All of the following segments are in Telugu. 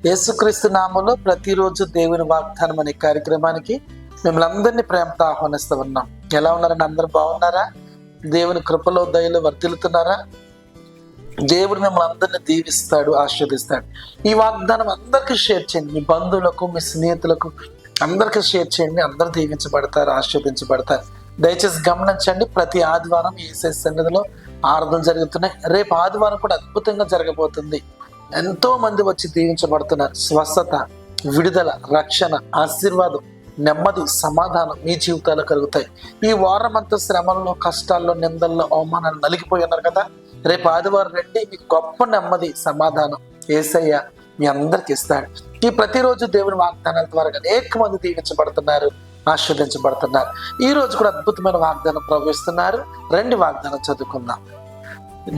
యేసుక్రీస్తు నామములో ప్రతిరోజు దేవుని వాగ్దానం అనే కార్యక్రమానికి మిమ్మల్ని అందరినీ ప్రేమతో ఆహ్వానిస్తూ ఉన్నాం. ఎలా ఉన్నారని అందరూ బాగున్నారా? దేవుని కృపలో దయలో వర్ధిల్లుతున్నారా? దేవుడు మిమ్మల్ని అందరినీ దీవిస్తాడు, ఆశీర్వదిస్తాడు. ఈ వాగ్దానం అందరికీ షేర్ చేయండి. మీ బంధువులకు, మీ స్నేహితులకు అందరికీ షేర్ చేయండి. అందరూ దీవించబడతారు, ఆశీర్వదించబడతారు. దయచేసి గమనించండి, ప్రతి ఆదివారం యేసయ్య సన్నిధిలో ఆరాధన జరుగుతున్నాయి. రేపు ఆదివారం కూడా అద్భుతంగా జరగబోతుంది. ఎంతో మంది వచ్చి దీవించబడుతున్నారు. స్వస్థత, విడుదల, రక్షణ, ఆశీర్వాదం, నెమ్మది, సమాధానం మీ జీవితాలు కలుగుతాయి. ఈ వారం అంతా శ్రమల్లో, కష్టాల్లో, నిందల్లో, అవమానాలు నలిగిపోయి ఉన్నారు కదా. రేపు ఆదివారం రండి, మీకు గొప్ప నెమ్మది, సమాధానం యేసయ్య మీ అందరికి ఇస్తాడు. ఈ ప్రతిరోజు దేవుని వాగ్దానాల ద్వారా అనేక మంది దీవించబడుతున్నారు, ఆశీర్వదించబడుతున్నారు. ఈ రోజు కూడా అద్భుతమైన వాగ్దానం ప్రవేశిస్తున్నారు. రండి వాగ్దానం చదువుకుందాం.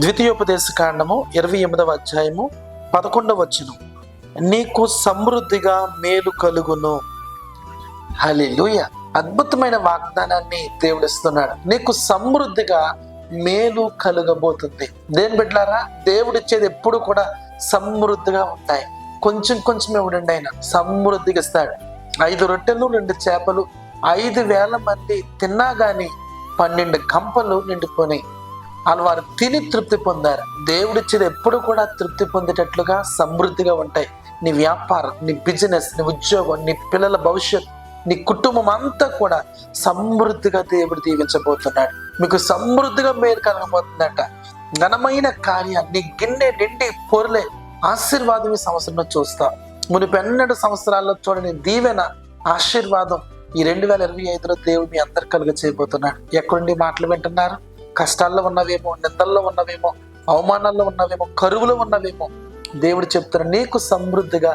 ద్వితీయోపదేశ కాండము 28వ అధ్యాయము 11వ వచనం. నీకు సమృద్ధిగా మేలు కలుగును. హల్లెలూయా. అద్భుతమైన వాగ్దానాన్ని దేవుడు ఇస్తున్నాడు. నీకు సమృద్ధిగా మేలు కలుగబోతుంది. దేని బిడ్డలారా, దేవుడిచ్చేది ఎప్పుడు కూడా సమృద్ధిగా ఉంటాయి. కొంచెం కొంచెం ఇవ్వడండి, ఆయన సమృద్ధిగా ఇస్తాడు. 5 రొట్టెలు 2 చేపలు 5,000 మంది తిన్నా గాని 12 గంపలు నిండిపోయినాయి. వాళ్ళు వారు తిని తృప్తి పొందారు. దేవుడిచ్చేది ఎప్పుడు కూడా తృప్తి పొందేటట్లుగా సమృద్ధిగా ఉంటాయి. నీ వ్యాపారం, నీ బిజినెస్, నీ ఉద్యోగం, నీ పిల్లల భవిష్యత్తు, నీ కుటుంబం అంతా కూడా సమృద్ధిగా దేవుడు దీవించబోతున్నాడు. మీకు సమృద్ధిగా మేలు కలగబోతుందట. ఘనమైన కార్యాలు, నీ గిన్నె నిండి పొరలే ఆశీర్వాదం ఈ సంవత్సరంలో చూస్తావు. మునిపెన్నడు సంవత్సరాల్లో చూడని దీవెన, ఆశీర్వాదం ఈ 2025లో దేవుడు మీ అందరు కలుగ చేయబోతున్నాడు. ఎక్కడుండి మాటలు వింటున్నారు? కష్టాల్లో ఉన్నవేమో, నిందల్లో ఉన్నవేమో, అవమానాల్లో ఉన్నవేమో, కరువులో ఉన్నవేమో. దేవుడు చెప్తున్నాడు, నీకు సమృద్ధిగా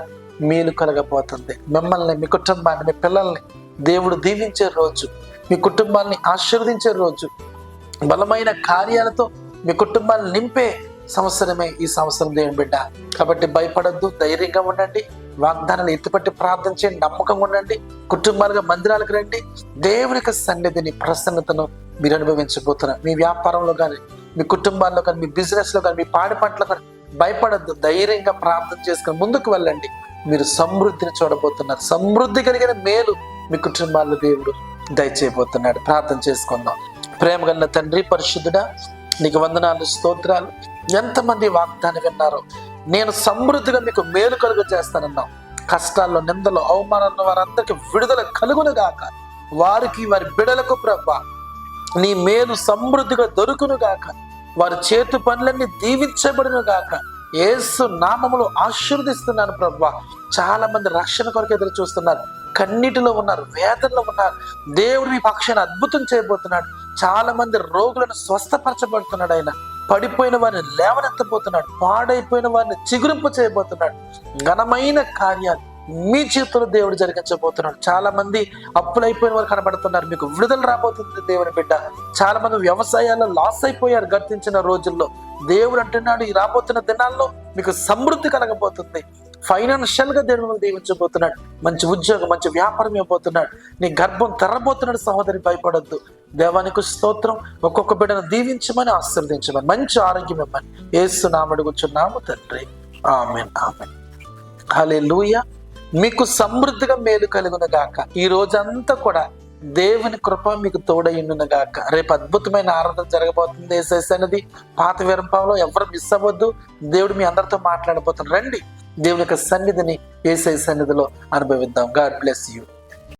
మేలు కలగబోతుంది. మిమ్మల్ని, మీ కుటుంబాన్ని, మీ పిల్లల్ని దేవుడు దీవించే రోజు, మీ కుటుంబాన్ని ఆశీర్వదించే రోజు, బలమైన కార్యాలతో మీ కుటుంబాన్ని నింపే సంవత్సరమే ఈ సంవత్సరం దేవుని బిడ్డ. కాబట్టి భయపడద్దు, ధైర్యంగా ఉండండి. వాగ్దానాలు ఎత్తిపట్టి ప్రార్థన చేయండి, నమ్మకంగా ఉండండి. కుటుంబాలుగా మందిరాలకు రండి. దేవునికి సన్నిధిని, ప్రసన్నతను మీరు అనుభవించబోతున్నారు. మీ వ్యాపారంలో కానీ, మీ కుటుంబాల్లో కానీ, మీ బిజినెస్ లో కానీ, మీ పాడి పంటలో కానీ భయపడద్దు. ధైర్యంగా ప్రార్థన చేసుకుని ముందుకు వెళ్ళండి. మీరు సమృద్ధిని చూడబోతున్నారు. సమృద్ధి కలిగిన మేలు మీ కుటుంబాల్లో దేవుడు దయచేయబోతున్నాడు. ప్రార్థన చేసుకుందాం. ప్రేమ గల తండ్రి, పరిశుద్ధుడా, నీకు వందనాలు, స్తోత్రాలు. ఎంతమంది వాగ్దానం విన్నారో, నేను సమృద్ధిగా మీకు మేలు కలుగు చేస్తానన్నాం. కష్టాల్లో, నిందలో, అవమానాల్లో వారందరికీ విడుదల కలుగును గాక. వారికి, వారి బిడలకు ప్రభా నీ మేలు సమృద్ధిగా దొరుకును గాక. వారి చేతు పనులన్నీ దీవించబడును గాక. యేసు నామములో ఆశీర్వదిస్తున్నాను ప్రభా. చాలా మంది రక్షణ కొరకు ఎదురు చూస్తున్నారు, కన్నీటిలో ఉన్నారు, వేదనలో ఉన్నారు. దేవుడు మీ పక్షాన్ని అద్భుతం చేయబోతున్నాడు. చాలా మంది రోగులను స్వస్థపరచబడుతున్నాడు. ఆయన పడిపోయిన వారిని లేవనెత్తబోతున్నాడు. పాడైపోయిన వారిని చిగురింపు చేయబోతున్నాడు. ఘనమైన కార్యాలు మీ జీవితంలో దేవుడు జరిగించబోతున్నాడు. చాలా మంది అప్పులైపోయిన వారు కనబడుతున్నారు. మీకు విడుదల రాబోతుంది దేవుని బిడ్డ. చాలా మంది వ్యవసాయాల్లో లాస్ అయిపోయారు గతించిన రోజుల్లో. దేవుడు అంటున్నాడు, ఈ రాబోతున్న దినాల్లో మీకు సమృద్ధి కలగబోతుంది. ఫైనాన్షియల్ గా దేవుడు దీవించబోతున్నాడు. మంచి ఉద్యోగం, మంచి వ్యాపారం ఇవ్వబోతున్నాడు. నీ గర్భం తెరబోతున్నాడు. సహోదరి, భయపడొద్దు. దేవానికి స్తోత్రం. ఒక్కొక్క బిడ్డను దీవించమని, ఆశీర్వదించమని, మంచి ఆరోగ్యం ఇవ్వమని యేసు నామమున అడుగుచున్నాము తండ్రి. ఆమేన్, ఆమేన్. హల్లెలూయా. మీకు సమృద్ధిగా మేలు కలుగును గాక. ఈ రోజంతా కూడా దేవుని కృప మీకు తోడైండును గాక. రేపు అద్భుతమైన ఆరాధన జరగబోతుంది యేసయ్య సన్నిధి పాత వీరంపాలో. ఎవరు మిస్ అవ్వద్దు. దేవుడు మీ అందరితో మాట్లాడబోతున్నారు. రండి, దేవుని యొక్క సన్నిధిని యేసయ్య సన్నిధిలో అనుభవిద్దాం. God bless you.